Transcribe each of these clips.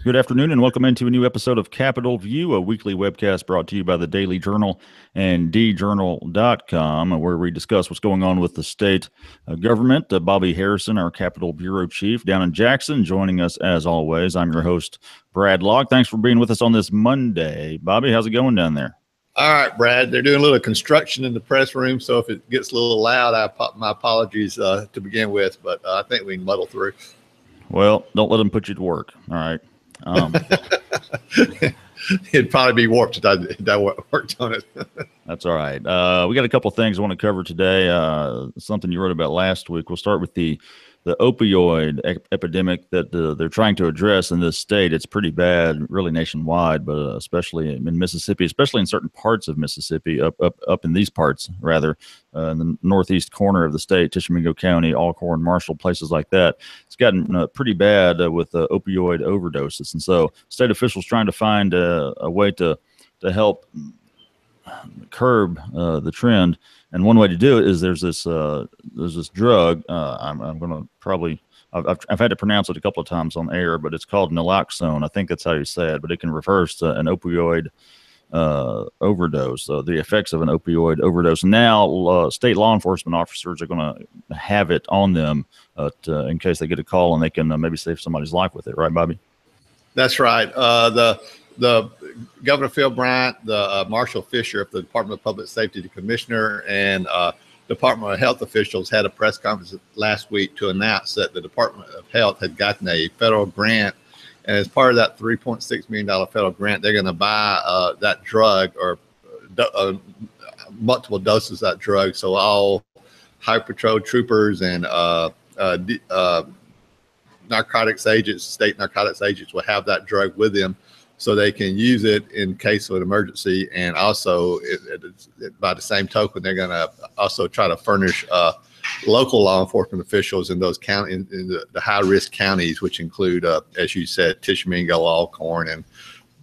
Good afternoon and welcome into a new episode of Capitol View, a weekly webcast brought to you by the Daily Journal and djournal.com, where we discuss what's going on with the state government. Bobby Harrison, our Capitol Bureau Chief down in Jackson, joining us as always. I'm your host, Brad Locke. Thanks for being with us on this Monday. Bobby, how's it going down there? All right, Brad, they're doing a little construction in the press room, so if it gets a little loud, my apologies to begin with, but I think we can muddle through. Well, don't let them put you to work, all right? It'd probably be warped if I worked on it. That's all right. We got a couple of things I want to cover today. Something you wrote about last week. We'll start with the opioid epidemic that they're trying to address in this state. It's pretty bad, really nationwide, but especially in Mississippi, especially in certain parts of Mississippi, up in these parts, rather, in the northeast corner of the state, Tishomingo County, Alcorn, Marshall, places like that. It's gotten pretty bad with opioid overdoses. And so state officials trying to find a way to help curb the trend. And one way to do it is there's this drug. I'm going to probably I've had to pronounce it a couple of times on air, but it's called naloxone. I think that's how you say it. But it can reverse an opioid overdose, the effects of an opioid overdose. Now, state law enforcement officers are going to have it on them in case they get a call, and they can maybe save somebody's life with it. Right, Bobby? That's right. The Governor Phil Bryant, the Marshall Fisher of the Department of Public Safety, the commissioner, and Department of Health officials had a press conference last week to announce that the Department of Health had gotten a federal grant. And as part of that $3.6 million federal grant, they're going to buy that drug or multiple doses of that drug. So all Highway Patrol troopers and narcotics agents, state narcotics agents will have that drug with them so they can use it in case of an emergency. And also, by the same token, they're going to also try to furnish local law enforcement officials in those counties, in the high-risk counties, which include, as you said, Tishomingo, Alcorn, and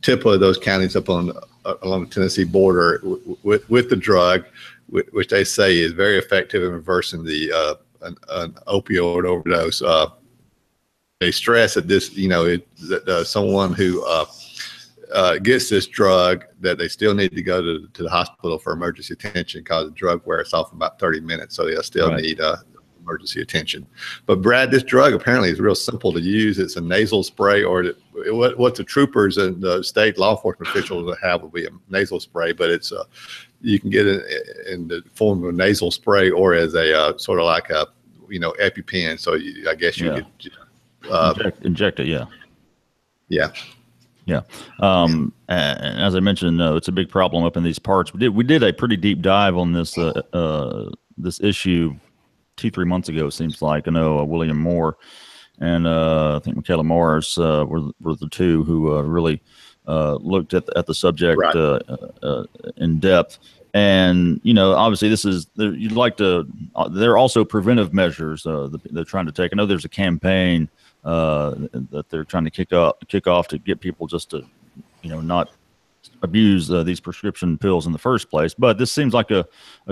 Tippah, those counties up along the Tennessee border with the drug, which they say is very effective in reversing an opioid overdose. They stress that this, that someone who gets this drug, that they still need to go to the hospital for emergency attention because the drug wears off in about 30 minutes. So they'll still need emergency attention. But Brad, this drug apparently is real simple to use. It's a nasal spray, or what the troopers and the state law enforcement officials have will be a nasal spray, but it's you can get it in the form of a nasal spray or as a sort of like a, EpiPen. So I guess you could inject it. Yeah. Yeah. Yeah. And as I mentioned, it's a big problem up in these parts. We did a pretty deep dive on this this issue 2-3 months ago, it seems like. I know William Moore and I think Michaela Morris were the two who really looked at the subject in depth. And, obviously there are also preventive measures they're trying to take. I know there's a campaign that they're trying to kick off to get people just to, not abuse these prescription pills in the first place. But this seems like a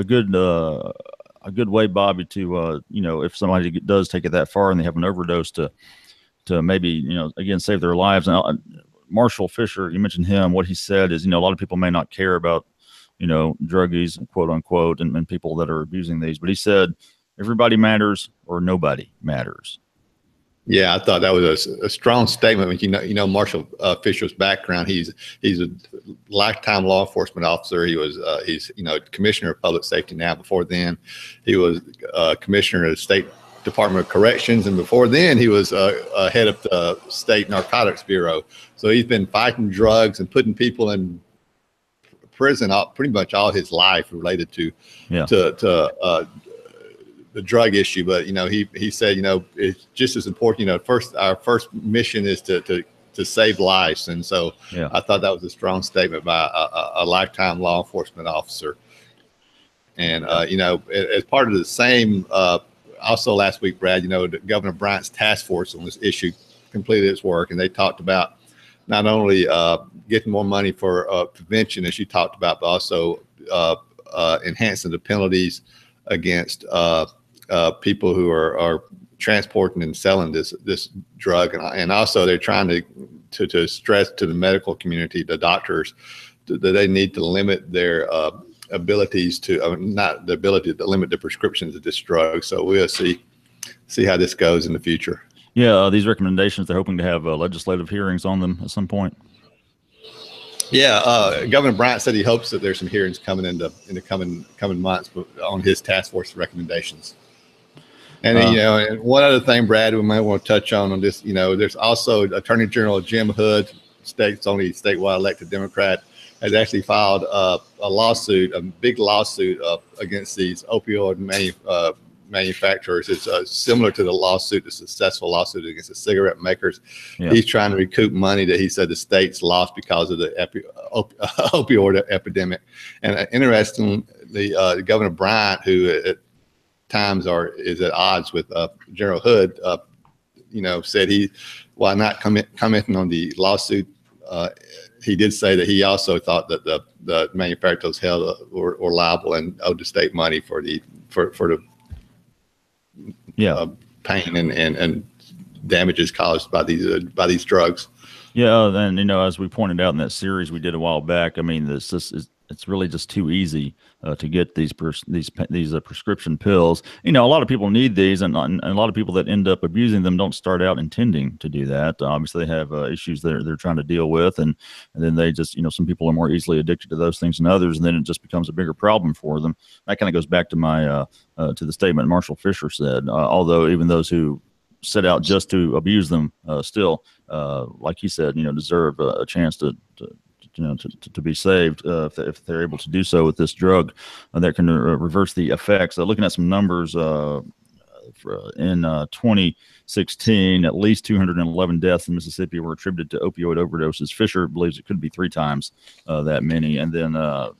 good way, Bobby, to, if somebody does take it that far and they have an overdose to maybe, again, save their lives. Now, Marshall Fisher, you mentioned him. What he said is, a lot of people may not care about, druggies, quote unquote, and people that are abusing these. But he said, everybody matters or nobody matters. Yeah, I thought that was a strong statement. Marshall Fisher's background. He's a lifetime law enforcement officer. He's commissioner of public safety now. Before then, he was commissioner of the State Department of Corrections, and before then, he was head of the State Narcotics Bureau. So he's been fighting drugs and putting people in prison pretty much all his life related to the drug issue. But he said it's just as important. Our first mission is to save lives, and so I thought that was a strong statement by a lifetime law enforcement officer. And as part of the same, also last week, Brad, Governor Bryant's task force on this issue completed its work, and they talked about not only getting more money for prevention, as you talked about, but also enhancing the penalties against people who are transporting and selling this drug, and also they're trying to to stress to the medical community, the doctors, that they need to limit their abilities to not the ability to limit the prescriptions of this drug. So we'll see how this goes in the future. Yeah, these recommendations, they're hoping to have legislative hearings on them at some point. Yeah, Governor Bryant said he hopes that there's some hearings coming in the coming months on his task force recommendations. And and one other thing, Brad, we might want to touch on this. There's also Attorney General Jim Hood, state's only statewide elected Democrat, has actually filed a big lawsuit against these opioid manufacturers. It's similar to the successful lawsuit against the cigarette makers. Yeah. He's trying to recoup money that he said the states lost because of the opioid epidemic. And interestingly, Governor Bryant, who at times is at odds with General Hood, said while not commenting on the lawsuit, he did say that he also thought that the manufacturers were liable and owed the state money for the pain and damages caused by these drugs. Yeah, and as we pointed out in that series we did a while back, I mean, it's really just too easy to get these prescription pills. A lot of people need these, and a lot of people that end up abusing them don't start out intending to do that. Obviously, they have issues that they're trying to deal with, and then they just, some people are more easily addicted to those things than others, and then it just becomes a bigger problem for them. That kind of goes back to my to the statement Marshall Fisher said. Although even those who set out just to abuse them still, like he said, deserve a chance to be saved if they're able to do so with this drug that can reverse the effects. Looking at some numbers in 2016, at least 211 deaths in Mississippi were attributed to opioid overdoses. Fisher believes it could be 3 times that many. And then I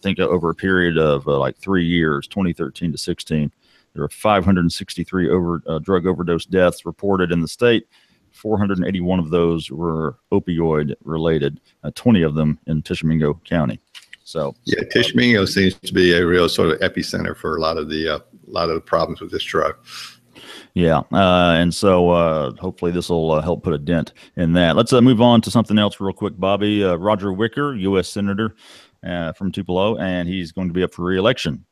think over a period of like 3 years, 2013 to 16, there were 563 drug overdose deaths reported in the state. 481 of those were opioid related, 20 of them in Tishomingo County. So yeah, Tishomingo seems to be a real sort of epicenter for a lot of the problems with this drug. Yeah, and so hopefully this will help put a dent in that. Let's move on to something else real quick, Bobby. Roger Wicker, U.S. Senator from Tupelo, and he's going to be up for re-election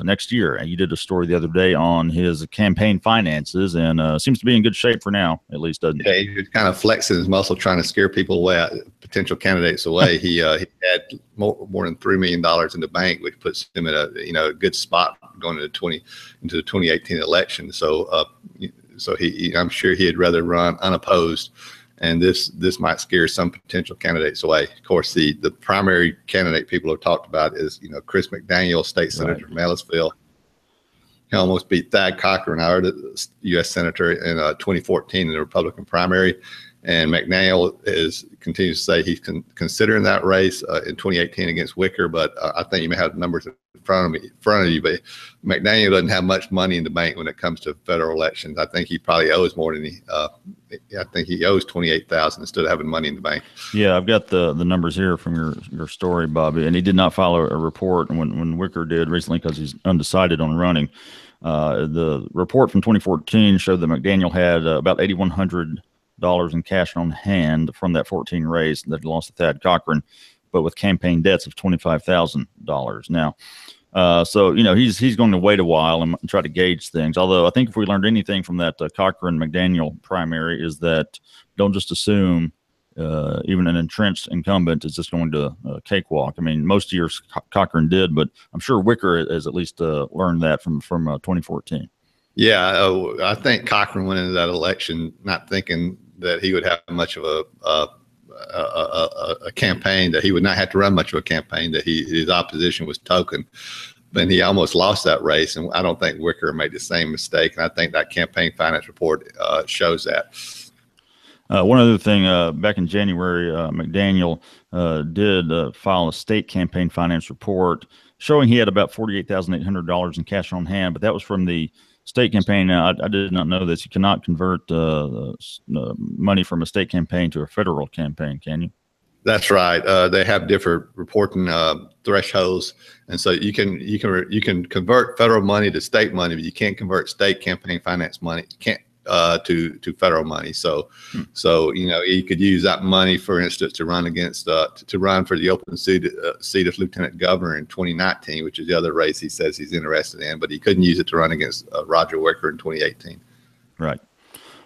next year. And you did a story the other day on his campaign finances, and seems to be in good shape for now, at least, doesn't he? Yeah, he's kind of flexing his muscle, trying to scare people away, potential candidates away. He had more than $3 million in the bank, which puts him in a good spot going into the 2018 election. So I'm sure he'd rather run unopposed. And this might scare some potential candidates away. Of course, the primary candidate people have talked about is Chris McDaniel, state senator from Ellisville. He almost beat Thad Cochran, our U.S. senator, in 2014 in the Republican primary. And McDaniel continues to say he's considering that race in 2018 against Wicker. But I think you may have the numbers in front of you. But McDaniel doesn't have much money in the bank when it comes to federal elections. I think he probably owes more than I think he owes $28,000 instead of having money in the bank. Yeah, I've got the numbers here from your story, Bobby. And he did not file a report when Wicker did recently because he's undecided on running. The report from 2014 showed that McDaniel had about $8,100 in cash on hand from that 14 race that he lost to Thad Cochran, but with campaign debts of $25,000. Now, so he's going to wait a while and try to gauge things. Although I think if we learned anything from that Cochran McDaniel primary is that don't just assume even an entrenched incumbent is just going to cakewalk. I mean, most years Cochran did, but I'm sure Wicker has at least learned that from 2014. Yeah, I think Cochran went into that election not thinking that he would have much of a campaign, that he would not have to run much of a campaign, that his opposition was token. But he almost lost that race, and I don't think Wicker made the same mistake. And I think that campaign finance report shows that. One other thing, back in January, McDaniel did file a state campaign finance report showing he had about $48,800 in cash on hand, but that was from the state campaign. Now, I did not know this. You cannot convert money from a state campaign to a federal campaign, can you? That's right. They have different reporting thresholds, and so you can convert federal money to state money, but you can't convert state campaign finance money. You can't to federal money. So he could use that money, for instance, to run for the open seat of lieutenant governor in 2019, which is the other race he says he's interested in, but he couldn't use it to run against Roger Wicker in 2018. Right.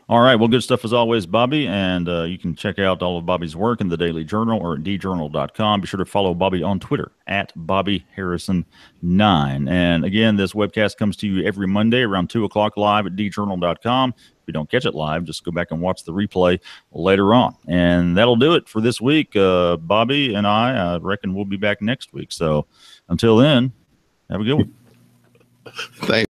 All right. Well, good stuff as always, Bobby. And you can check out all of Bobby's work in the Daily Journal or at djournal.com. Be sure to follow Bobby on Twitter at BobbyHarrison9. And again, this webcast comes to you every Monday around 2 o'clock live at djournal.com. If you don't catch it live, just go back and watch the replay later on. And that'll do it for this week. Bobby and I reckon we'll be back next week. So until then, have a good one. Thanks.